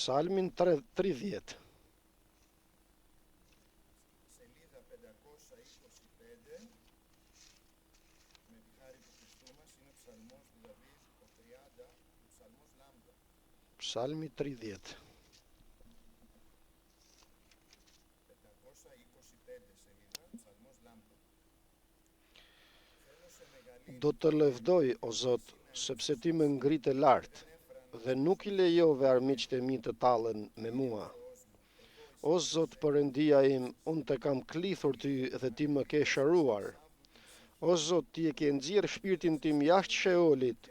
Psalmin 30. Σελίδα 525, με τη χάρη του Χριστού μας, είναι ο ψαλμός του Δαβίδ, ο 30, ο ψαλμός Λάμπα. Psalmi 30. 525 σελίδα, ψαλμός Λάμπα. Θέλω σε μεγαλύτερη Do të lëvdoj, o Zot, sepse ti më ngritë lartë, dhe nuk i lejove armiqtë e mi të tallen me mua. O Zot, Perëndia im, unë të kam klithur ty dhe ti më ke shëruar. O Zot, ti e ke nxjerrë shpirtin tim jashtë sheolit,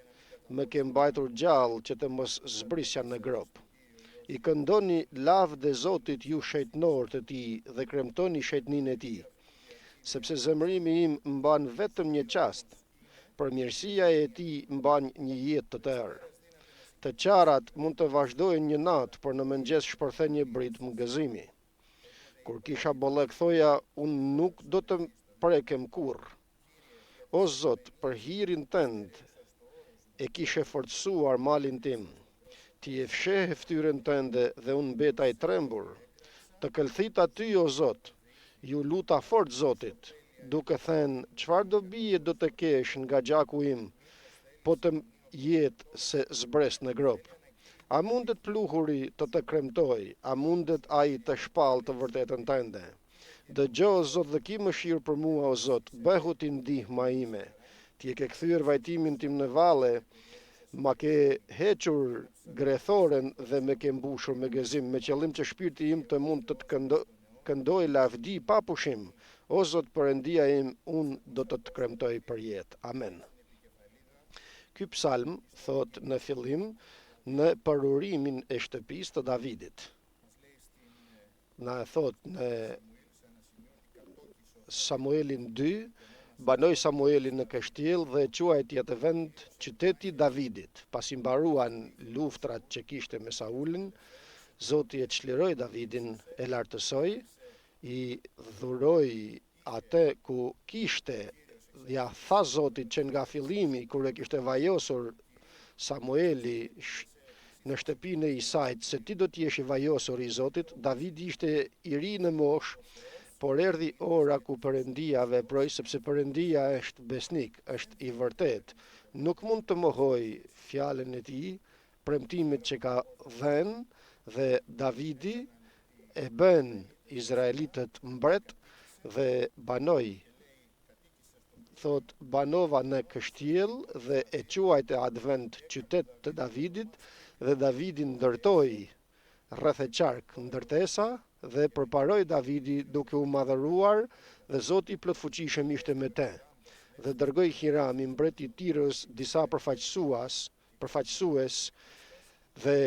më ke mbajtur gjallë që të mos zbrisja në grop. I këndoni lavde Zotit ju shejtënor të ti dhe kremtoni shejtëninë e ti, sepse zemrimi im mban vetëm një qast, përmirësia e ti mban një jetë të tërë. Të qarat mund të vazhdojnë një natë, por në mëngjes shpërthen një brit më gëzimi. Kur kisha bollek thoja, unë nuk do të prekem kurr. O Zot, për hirin tënd e kishe forcësuar malin tim. Ti e fshehe fytyrën tënde dhe unë mbeta i trembur. Të këllthita ty, o Zot, ju luta fort Zotit, duke thënë, çfarë do bie do të kesh nga gjaku im, po të jetë se zbres në grop. A mundet pluhuri të kremtoj, a mundet ai të shpall të vërtetën tënde? Dëgjoj, o Zot, dhe ki mëshirë për mua, o Zot, bëhu ti ndihma ime. Ti e ke kthyer vajtimin tim në valle, ma ke hequr grethoren dhe me ke mbushur me gëzim, me qëllim që shpirti im të mund të këndoj lavdi pa pushim. O Zot, Perëndia im, unë do të kremtoj për jetë. Amen. Ky psalm thot në fillim në përurimin e shtëpisë të Davidit. Na e thot në Samuelin 2, banoi Samueli në kështjell dhe quajti atë vend qyteti Davidit. Pasi mbaruan luftrat që kishte me Saulin, Zoti e çliroi Davidin, e lartësoi, i dhuroi atë ku kishte. Ja tha Zoti që nga fillimi, kur e kishte vajosur Samueli në shtëpinë e Isait, se ti do t'jesh i vajosur i Zotit, Davidi ishte i ri në moshë, por erdhi ora ku Perëndia veproi, sepse Perëndia është besnik, është i vërtet. Nuk mund të mohoj fjalën e tij, premtimet që ka dhënë, dhe Davidi e bën izraelitët mbret dhe banoi. Thot, banova në kështjell dhe e quajte atë vend qytet të Davidit, dhe Davidi ndërtoi rreth e qark ndërtesa dhe përparoi Davidi duke u madhëruar, dhe Zoti i plotfuqishëm ishte me te. Dhe dërgoi Hirami, mbreti i Tirës, disa përfaqësues dhe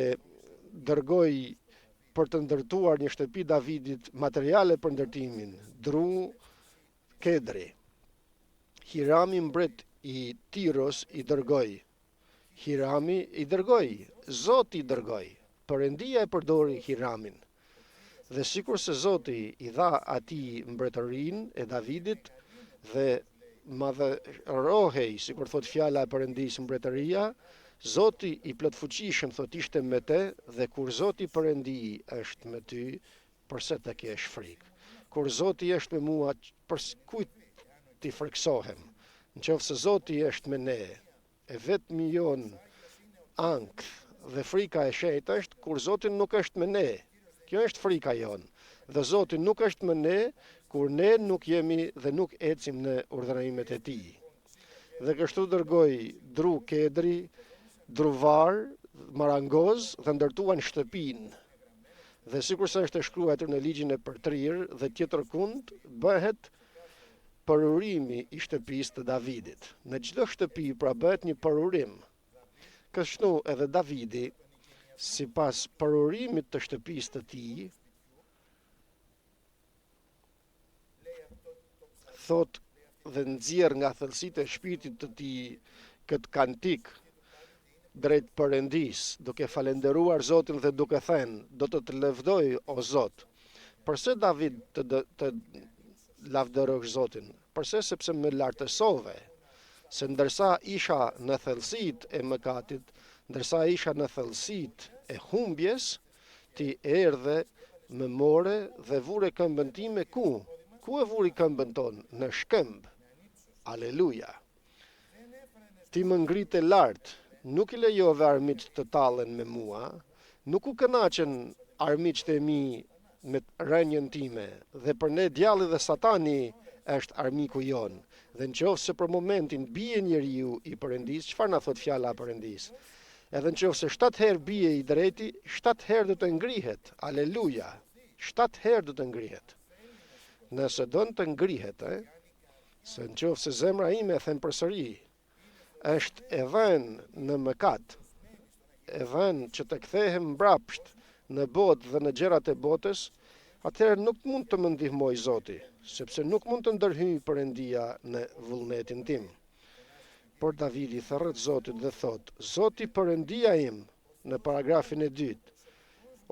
dërgoi për të ndërtuar një shtëpi Davidit materiale për ndërtimin, dru, kedri. Hirami, mbret i Tiros, i dërgoi. Hirami i dërgoi, Zoti i dërgoi. Perëndia e përdori Hiramin. Dhe sikur se Zoti i dha atij mbretërinë e Davidit dhe madhërohej, sikur thot fjala e Perëndisë, mbretëria, Zoti i plotfuqishëm thot ishte me te, dhe kur Zoti Perëndi është me ty, përse të kesh frikë? Kur Zoti është me mua, për kujt ti friksohem? Nëse Zoti është me ne, e vetmi jon ankth dhe frika e shejt është kur Zoti nuk është me ne. Kjo është frika jon. Dhe Zoti nuk është me ne kur ne nuk jemi dhe nuk ecim në urdhërimet e tij. Dhe kështu dërgoi dru kedri, druvar, marangoz dhe ndërtuan shtëpinë. Dhe sikur se është e shkruar në ligjin e përtrir dhe tjetër kund, bëhet përurimi i shtëpisë të Davidit. Në çdo shtëpi pra bëhet një përurim. Kështu edhe Davidi, sipas përurimit të shtëpisë të tij, thot dhe nxjerr nga thellësitë e shpirtit të tij këtë kantik drejt Perëndis, duke falenderuar Zotin dhe duke thënë, do të lëvdoj o Zot. Përse David të lavdërosh Zotin? Përse? Sepse më lartësove, se ndërsa isha në thellësitë e mëkatit, ndërsa isha në thellësitë e humbjes, ti erdhe, më more dhe vure këmbën time ku? Ku e vuri këmbën tonë? Në shkëmbë. Aleluja. Ti më ngrite lart, nuk I lejove armiqt të tallen me mua, nuk u kënaqën armiqt e mi me rënjën time, dhe për ne djalli dhe Satani është armiku jon. Dhe nëse për momentin bie njeriu I Perëndis, çfarë na thot fjala e Perëndis? Edhe nëse 7 herë bie I drejti, 7 herë do të ngrihet. Aleluja. 7 herë do të ngrihet. Nëse don të ngrihet, se nëse zemra ime, them përsëri, është e vënë në mëkat, e vënë që të kthehem mbrapsht në botë dhe në gjërat e botës, atëherë nuk mund të më ndihmoj Zoti, sepse nuk mund të ndërhyj Perëndia në vullnetin tim. Por Davidi thërret Zotit dhe thot, Zoti Perëndia im, në paragrafin e 2,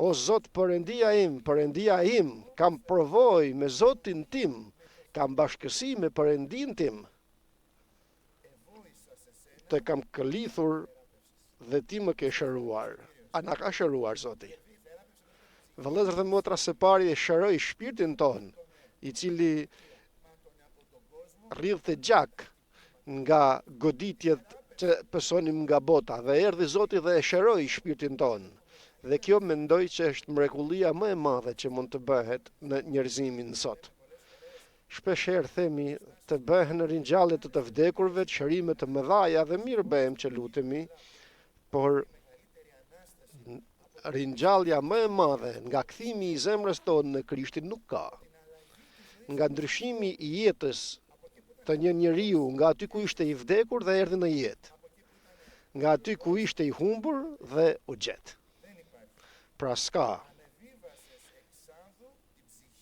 o Zot Perëndia im, kam provoj me Zotin tim, kam bashkësi me Perëndin tim, të kam këllithur dhe ti më ke shëruar. A na ka shëruar Zoti? Vëllezër dhe motra, së pari e shëroi shpirtin ton, I cili rridhte gjak nga goditjet që pësonim nga bota, dhe erdhi Zoti dhe e shëroi shpirtin ton. Dhe kjo mendoj që është mrekullia më e madhe që mund të bëhet në njerëzimin sot. Shpeshherë themi të bëhen ringjallje të vdekurve, shërime të mëdhaja dhe mirë bëhem që lutemi, por ringjallja më e madhe nga kthimi I zemrës tonë në Krishtin nuk ka. Nga ndryshimi I jetës të një njeriu nga aty ku ishte I vdekur dhe erdhi në jetë. Nga aty ku ishte I humbur dhe u gjet. Pra s'ka.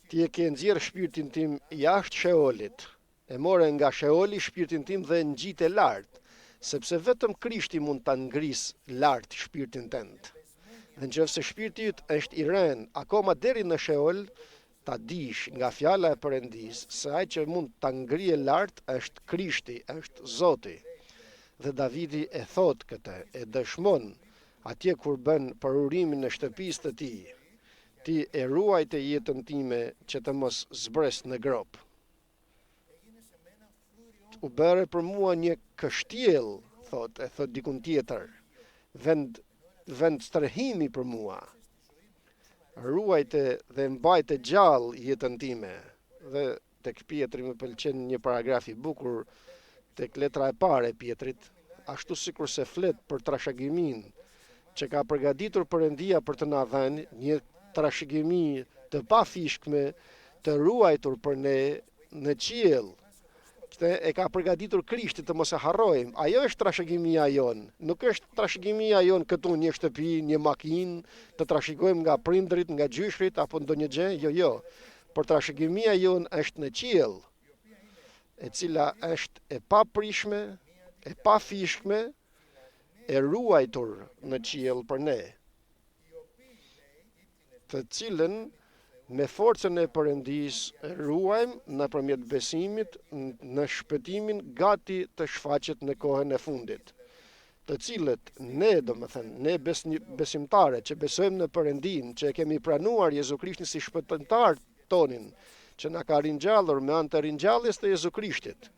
Ti e ke nxjerrë shpirtin tim jashtë Sheolit. E more nga Sheoli shpirtin tim dhe ngjite lart, sepse vetëm Krishti mund ta ngrisë lart shpirtin tënd. Dhe nëse shpirti yt është I rënë akoma deri në Sheol, ta dish nga fjala e Perëndis se ai që mund ta ngrije lart është Krishti, është Zoti. Dhe Davidi e thot këtë, e dëshmon atje kur bën përurimin në shtëpisë të tij. Ti e ruajte jetën time që të mos zbres në grop. U bëre për mua një kështjell, e thot dikun tjetër, vend strehimi për mua. Ruajte dhe mbajte gjallë jetën time. Dhe tek Pietri më pëlqen një paragraf I bukur tek letra e parë e Pietrit, ashtu sikur se flet për trashëgimin që ka përgatitur Perëndia për të na dhënë, një trashëgimi të pafishkme, të ruajtur për ne në qiell. E ka përgatitur Krishti, të mos e harrojmë. Ajo është trashëgimia jon. Nuk është trashëgimia jon këtu një shtëpi, një makinë, të trashëgojmë nga prindrit, nga gjyshrit apo ndonjë gjë, jo. Por trashëgimia jon është në qiell, e cila është e paprishme, e pafishme, e ruajtur në qiell për ne, të cilën me forcën e Perëndis ruajmë nëpërmjet besimit në shpëtimin gati të shfaqet në kohën e fundit, të cilët ne, ne besimtare që besojmë në Perëndin, që e kemi pranuar Jezu Krishtin si shpëtimtar tonin, që na ka ringjallur me anë të ringjalljes të Jezu Krishtit,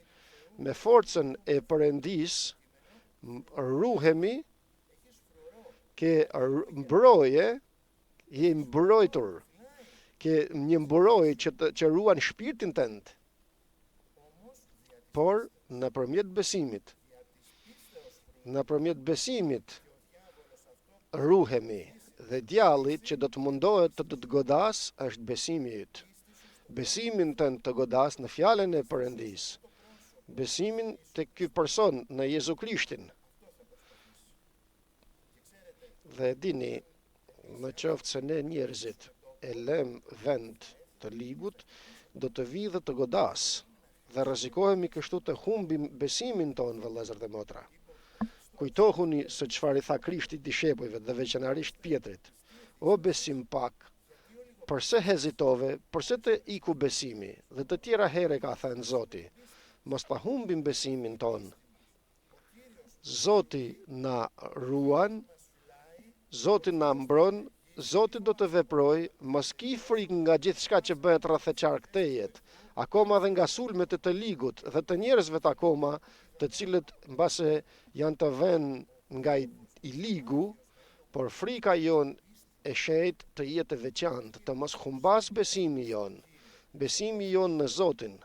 me forcën e Perëndis ruhemi, ke mbroje, je mbrojtur, ke një mbrojë që ruan shpirtin tënd, por nëpërmjet besimit ruhemi, dhe djalli që do të mundohet të të godas është besimi yt. Besimin tënd të godas në fjalën e Perëndis, besimin te ky person në Jezu Krishtin. Dhe dini, në qoftë se ne njerëzit e lëm vend të ligut, do të vi dhe të godas, dhe rrezikohemi kështu të humbim besimin ton, vëllezër dhe motra. Kujtohuni se çfarë I tha Krishti dishepujve dhe veçanërisht Pietrit. O besim pak, përse hezitove, përse të iku besimi, dhe të tjera here ka thënë Zoti, mos ta humbim besimin ton. Zoti na ruan, Zoti na mbron, Zoti do të veproj, mos ki frikë nga gjithçka që bëhet rreth e qark tejet, akoma dhe nga sulmet e të ligut dhe të njerëzve të akoma, të cilët mbase janë të vënë nga i ligu, por frika jon e shejt të jetë e veçantë, të mos humbas besimi jon në Zotin.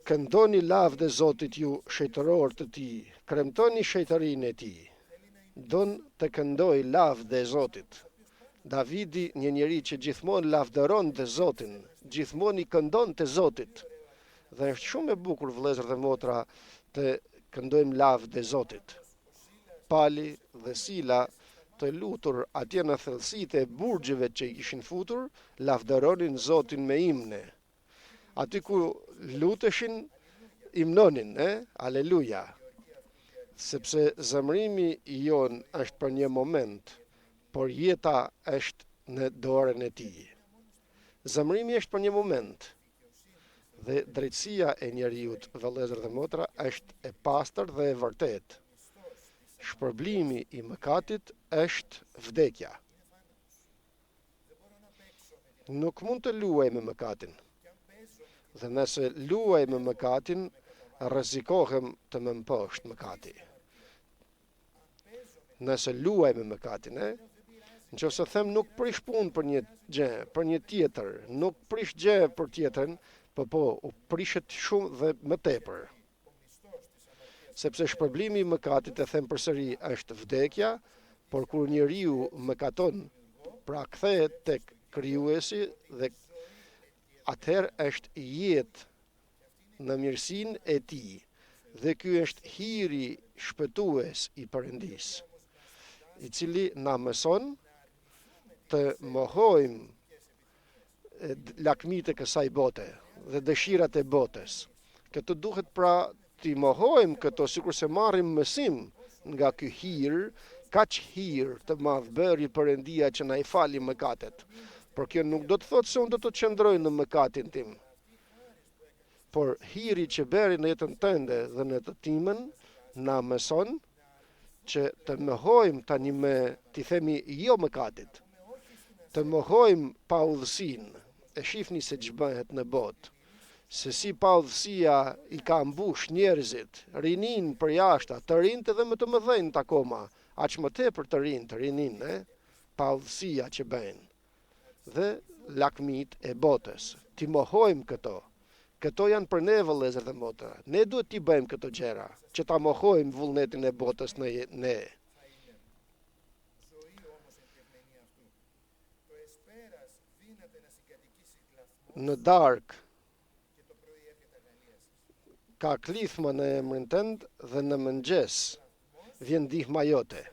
Këndoni lavd e Zotit ju shejtëror të tij, kremtoni shejtërinë e tij. Don të këndoj lavd e Zotit. Davidi, një njeri që gjithmonë lavdëron të Zotin, gjithmonë i këndon të Zotit. Dhe është shumë e bukur, vëllezër dhe motra, të këndojmë lavd e Zotit. Pali dhe Sila, të lutur atje në thellësitë e burgjeve që i kishin futur, lavdëronin Zotin me imne. Aty ku luteshin, imnonin, aleluja. Sepse zemrimi jon është për një moment, por jeta është në dorën e tij. Zemrimi është për një moment, dhe drejtësia e njeriut, vëllezër dhe motra, është e pastër dhe e vërtet. Shpërblimi i mëkatit është vdekja. Nuk mund të luaj me mëkatin. Dhe nëse luaj me mëkatin, rrezikohem të më mposht mëkati. Nëse luaj me mëkatin, nëse them nuk prish punë për një gjë, për një tjetër, nuk prish gjë për tjetrën, po u prishet shumë dhe më tepër. Sepse shpërblimi i mëkatit, e them përsëri, është vdekja, por kur njeriu mëkaton, pra kthehet tek krijuesi dhe atëherë është jetë në mirësinë e tij. Dhe ky është hiri shpëtues i Perëndis, i cili na mëson të mohojmë lakmitë e kësaj bote dhe dëshirat e botës. Këtë duhet pra t'i mohojmë këto, sikur se marrim mësim nga ky hir, kaq hir të madh bëri Perëndia që na i fali mëkatet. Por kjo nuk do të thotë se unë do të qëndroj në mëkatin tim. Por hiri që bëri në jetën tënde dhe në të timën, na mëson që të mohojmë tani me, t'i themi jo mëkatit, të mohojmë paudhësinë. E shifni se ç'bëhet në botë, se si paudhësia i ka mbush njerëzit, rinin për jashta, të rinjt edhe më të mëdhenjt akoma, aq më tepër të rinin, paudhësia që bëjnë. Dhe lakmit e botës. Ti mohojmë këto. Këto janë për ne, vëllezër dhe motra. Ne duhet t'i bëjmë këto gjëra, që ta mohojmë vullnetin e botës në ne. Në darkë ka klithma në emrin tënd dhe në mëngjes vjen ndihma jote.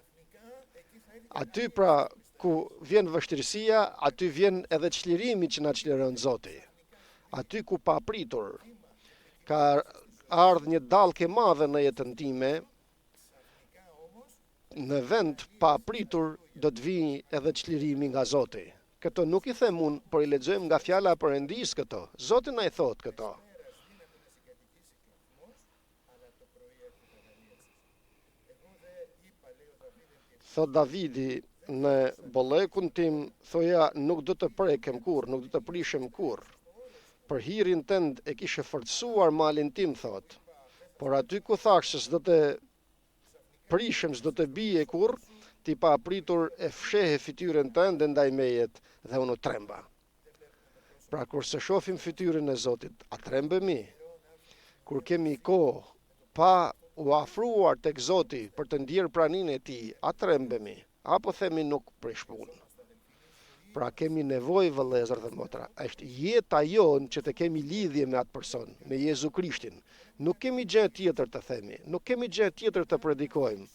Aty pra ku vjen vështirësia, aty vjen edhe çlirimi që na çliron Zoti. Aty ku pa pritur ka ardhur një dallkë e madhe në jetën time, në vend pa pritur do të vijë edhe çlirimi nga Zoti. Këto nuk i them unë, por i lexojmë nga fjala e Perëndis këto. Zoti na i thot këto. Thot Davidi, në bollekun tim, thoja, nuk do të prekem kur, nuk do të prishem kur. Për hirin tënd e kishe forcuar malin tim, thot. Por aty ku thash se s'do të prishem, s'do të bije kur, ti pa pritur e fshehe fytyrën tënde ndaj mejet dhe unë tremba. Pra kur se shohim fytyrën e Zotit, a trembemi? Kur kemi kohë pa u afruar tek Zoti për të ndjerë praninë e tij, a trembemi? Apo themi nuk prish punë? Pra kemi nevojë, vëllezër dhe motra, është jeta jonë që të kemi lidhje me atë person, me Jezu Krishtin. Nuk kemi gjë tjetër të themi, nuk kemi gjë tjetër të predikojmë,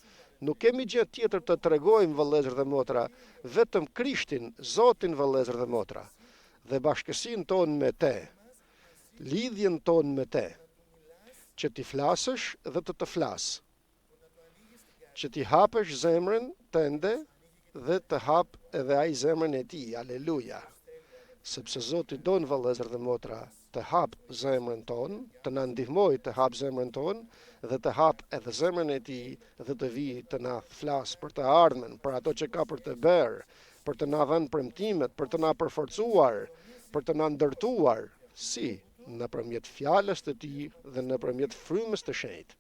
nuk kemi gjë tjetër të tregojmë, vëllezër dhe motra, vetëm Krishtin, Zotin, vëllezër dhe motra, dhe bashkësinë tonë me te, lidhjen tonë me te, që ti flasësh dhe të flasë, që ti hapësh zemrën tënde dhe të hap edhe ai zemrën e tij, aleluja. sepse Zoti don vëllezër dhe motra të hap zemrën tonë, të na ndihmojë të hap zemrën tonë dhe të hap edhe zemrën e tij dhe të vijë të na flas për të ardhmen, për ato që ka për të bërë, për të na dhënë premtimet, për të na përforcuar, për të na ndërtuar, si nëpërmjet fjalës të tij dhe nëpërmjet frymës të shenjtë.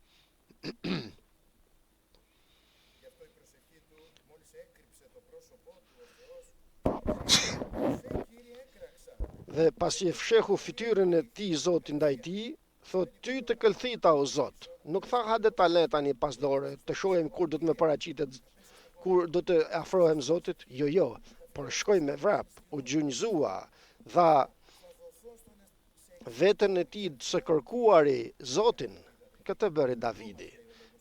Γι' αυτό η προσευχή του μόλις έκρυψε το πρόσωπό του ο Θεός. Σε Κύριε έκραξα. Dhe pasi e fshehu fytyrën e tij Zoti ndaj tij, thot ty të këllthita o Zot. Nuk tha hajde ta le tani pas dore, të shohim kur do të më paraqitet, kur do të afrohem Zotit. Jo, por shkoj me vrap, u gjunjëzua, dha veten e tij së kërkuari Zotin. Këtë bëri Davidi.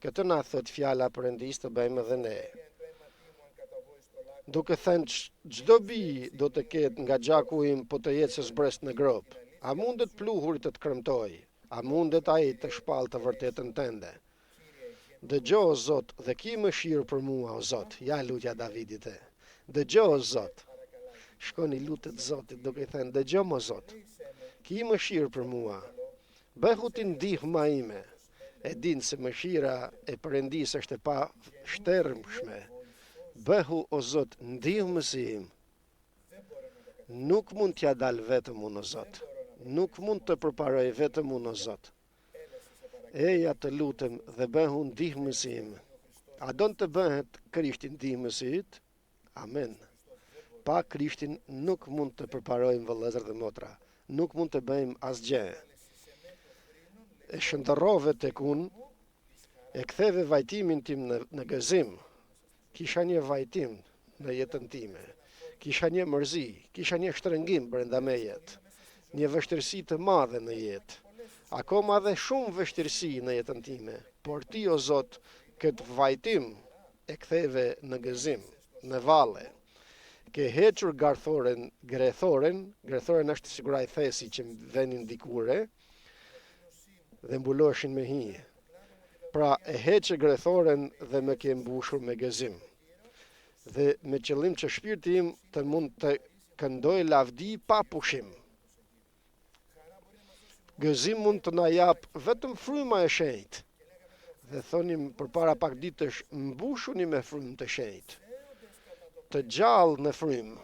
Këtë na thot fjala Perëndis të bëjmë edhe ne. Duke thënë çdo bi do të ketë nga gjaku im po të jetë së zbrest në grop. A mundet pluhurit të kremtoj? A mundet ai të shpall të vërtetën tënde? Dëgjo o Zot dhe ki mëshirë për mua o Zot. Ja lutja Davidit e. Dëgjo o Zot. Shkoni lutet Zotit duke thënë dëgjo o Zot. Ki mëshirë për mua. Bëhu ti ndihma ime. E din se mëshira e Perëndis është e pa shtermshme. Bëhu o Zot ndihmësi im. Nuk mund t'ja dal vetëm unë o Zot. Nuk mund të përparoj vetëm unë o Zot. Eja të lutem dhe bëhu ndihmësi im. A don të bëhet Krishti ndihmësi yt? Amen. Pa Krishtin nuk mund të përparojmë vëllezër dhe motra. Nuk mund të bëjmë asgjë. E shëndërrove tek unë, e ktheve vajtimin tim në gëzim. Kisha një vajtim në jetën time. Kisha një mërzi, kisha një shtrëngim brenda me jetë. Një vështirësi të madhe në jetë. Akoma dhe shumë vështirësi në jetën time. Por ti o Zot, këtë vajtim e ktheve në gëzim, në valle. Ke hequr grethoren është siguraj thesi që venin dikure, dhe mbuloshin me hije. Pra e heqe grethoren dhe më ke mbushur me gëzim. Dhe me qëllim që shpirti im të mund të këndoj lavdi pa pushim. Gëzim mund të na jap vetëm fryma e shenjtë. Dhe thonim përpara pak ditësh mbushuni me frymë të shenjtë. Të gjallë në frymë.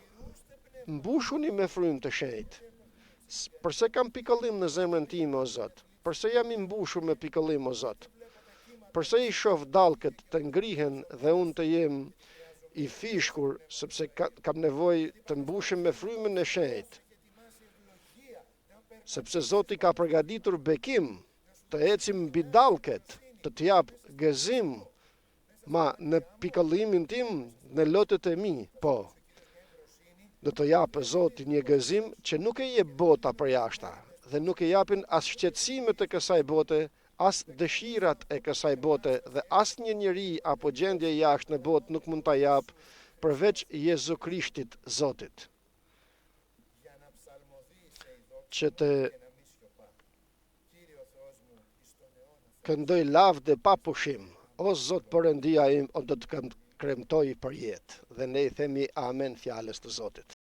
Mbushuni me frymë të shenjtë. Përse kam pikëllim në zemrën time o Zot? Përse jam i mbushur me pikëllim o Zot? Përse i shoh dallkët të ngrihen dhe unë të jem i fishkur sepse kam nevojë të mbushem me frymën e shenjtë. Sepse Zoti ka përgatitur bekim të ecim mbi dallkët, të jap gëzim, ma në pikëllimin tim, në lotët e mi, po. Do të jap Zoti një gëzim që nuk e jep bota përjashta. Dhe nuk e japin as shqetësimet e kësaj bote, as dëshirat e kësaj bote dhe as një njeri apo gjendje jashtë në botë nuk mund ta jap përveç Jezu Krishtit Zotit. Që të këndoj lavde pa pushim, o Zot Perëndia im, o do të kremtoj për jetë. Dhe ne i themi amen fjalës të Zotit.